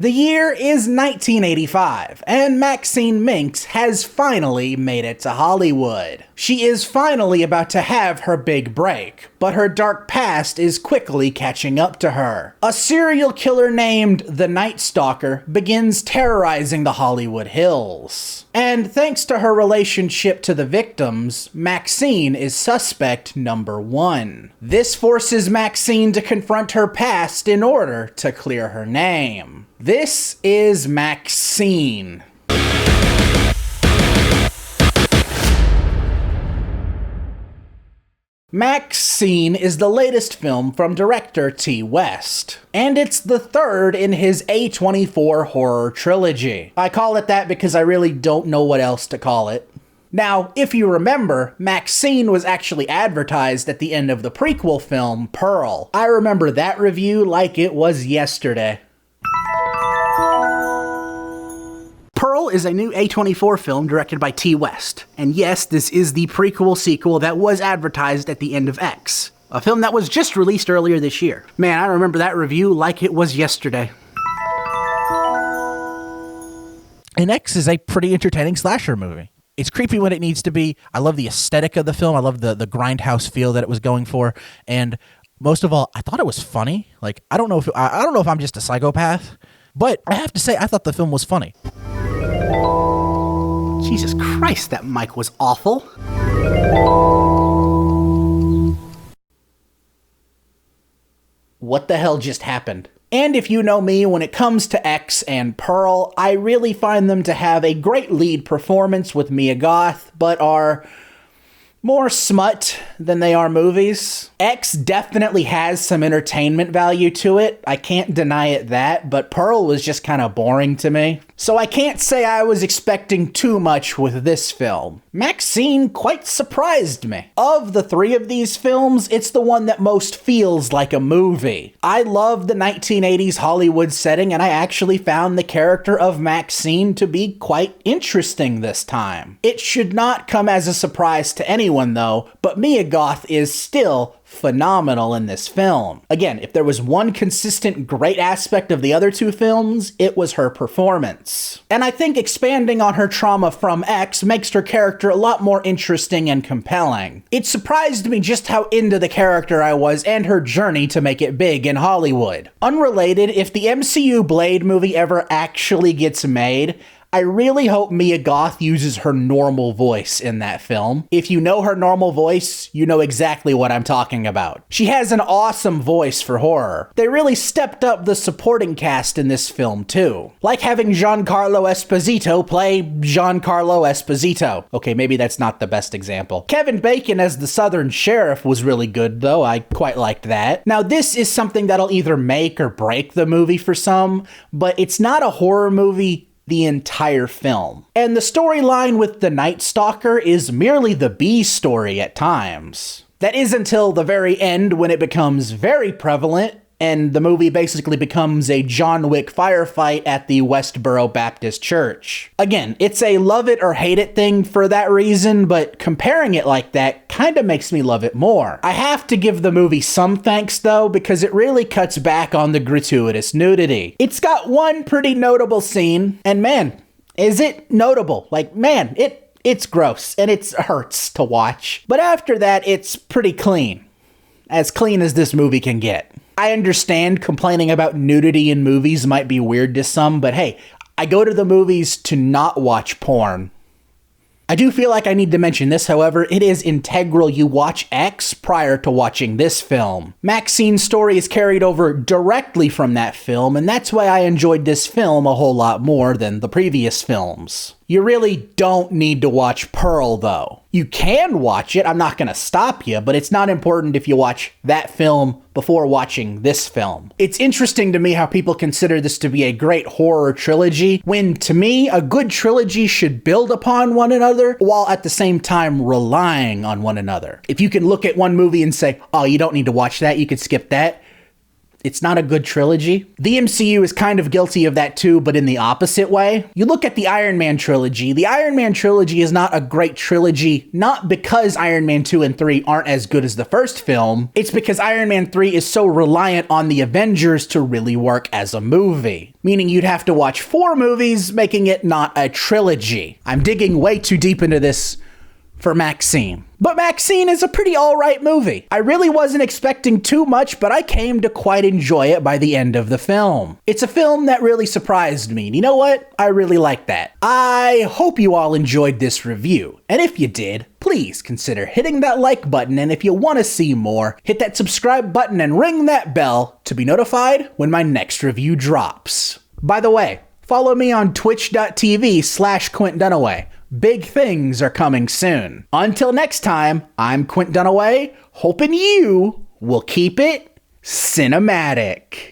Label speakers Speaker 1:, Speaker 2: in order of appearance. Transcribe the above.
Speaker 1: The year is 1985, and Maxine Minx has finally made it to Hollywood. She is finally about to have her big break, but her dark past is quickly catching up to her. A serial killer named the Night Stalker begins terrorizing the Hollywood Hills. And thanks to her relationship to the victims, Maxine is suspect number 1. This forces Maxine to confront her past in order to clear her name. This is MaXXXine. MaXXXine is the latest film from director T. West, and it's the third in his A24 horror trilogy. I call it that because I really don't know what else to call it. Now, if you remember, MaXXXine was actually advertised at the end of the prequel film, Pearl. I remember that review like it was yesterday. Pearl is a new A24 film directed by T. West. And yes, this is the prequel sequel that was advertised at the end of X, a film that was just released earlier this year. Man, I remember that review like it was yesterday.
Speaker 2: And X is a pretty entertaining slasher movie. It's creepy when it needs to be. I love the aesthetic of the film. I love the grindhouse feel that it was going for. And most of all, I thought it was funny. Like, I don't know if I'm just a psychopath, but I have to say, I thought the film was funny.
Speaker 1: Jesus Christ, that mic was awful. What the hell just happened? And if you know me, when it comes to X and Pearl, I really find them to have a great lead performance with Mia Goth, but are more smut than they are movies. X definitely has some entertainment value to it. I can't deny it that, but Pearl was just kind of boring to me. So I can't say I was expecting too much with this film. MaXXXine quite surprised me. Of the three of these films, it's the one that most feels like a movie. I love the 1980s Hollywood setting, and I actually found the character of MaXXXine to be quite interesting this time. It should not come as a surprise to anyone though, but Mia Goth is still phenomenal in this film. Again, if there was one consistent great aspect of the other two films, it was her performance. And I think expanding on her trauma from X makes her character a lot more interesting and compelling. It surprised me just how into the character I was and her journey to make it big in Hollywood. Unrelated, if the MCU Blade movie ever actually gets made, I really hope Mia Goth uses her normal voice in that film. If you know her normal voice, you know exactly what I'm talking about. She has an awesome voice for horror. They really stepped up the supporting cast in this film too. Like having Giancarlo Esposito play Giancarlo Esposito. Okay, maybe that's not the best example. Kevin Bacon as the Southern Sheriff was really good though. I quite liked that. Now this is something that'll either make or break the movie for some, but it's not a horror movie the entire film. And the storyline with the Night Stalker is merely the B story at times. That is until the very end when it becomes very prevalent and the movie basically becomes a John Wick firefight at the Westboro Baptist Church. Again, it's a love it or hate it thing for that reason, but comparing it like that kind of makes me love it more. I have to give the movie some thanks though, because it really cuts back on the gratuitous nudity. It's got one pretty notable scene, and man, is it notable. Like, man, it's gross, and it hurts to watch. But after that, it's pretty clean. As clean as this movie can get. I understand complaining about nudity in movies might be weird to some, but hey, I go to the movies to not watch porn. I do feel like I need to mention this, however. It is integral you watch X prior to watching this film. MaXXXine's story is carried over directly from that film, and that's why I enjoyed this film a whole lot more than the previous films. You really don't need to watch Pearl, though. You can watch it, I'm not going to stop you, but it's not important if you watch that film before watching this film. It's interesting to me how people consider this to be a great horror trilogy, when to me, a good trilogy should build upon one another, while at the same time relying on one another. If you can look at one movie and say, oh, you don't need to watch that, you could skip that, it's not a good trilogy. The MCU is kind of guilty of that too, but in the opposite way. You look at the Iron Man trilogy. The Iron Man trilogy is not a great trilogy, not because Iron Man 2 and 3 aren't as good as the first film. It's because Iron Man 3 is so reliant on the Avengers to really work as a movie. Meaning you'd have to watch 4 movies, making it not a trilogy. I'm digging way too deep into this for MaXXXine. But MaXXXine is a pretty alright movie. I really wasn't expecting too much, but I came to quite enjoy it by the end of the film. It's a film that really surprised me, and you know what? I really like that. I hope you all enjoyed this review, and if you did, please consider hitting that like button, and if you want to see more, hit that subscribe button and ring that bell to be notified when my next review drops. By the way, follow me on twitch.tv/Quint Dunaway. Big things are coming soon. Until next time, I'm Quint Dunaway, hoping you will keep it cinematic.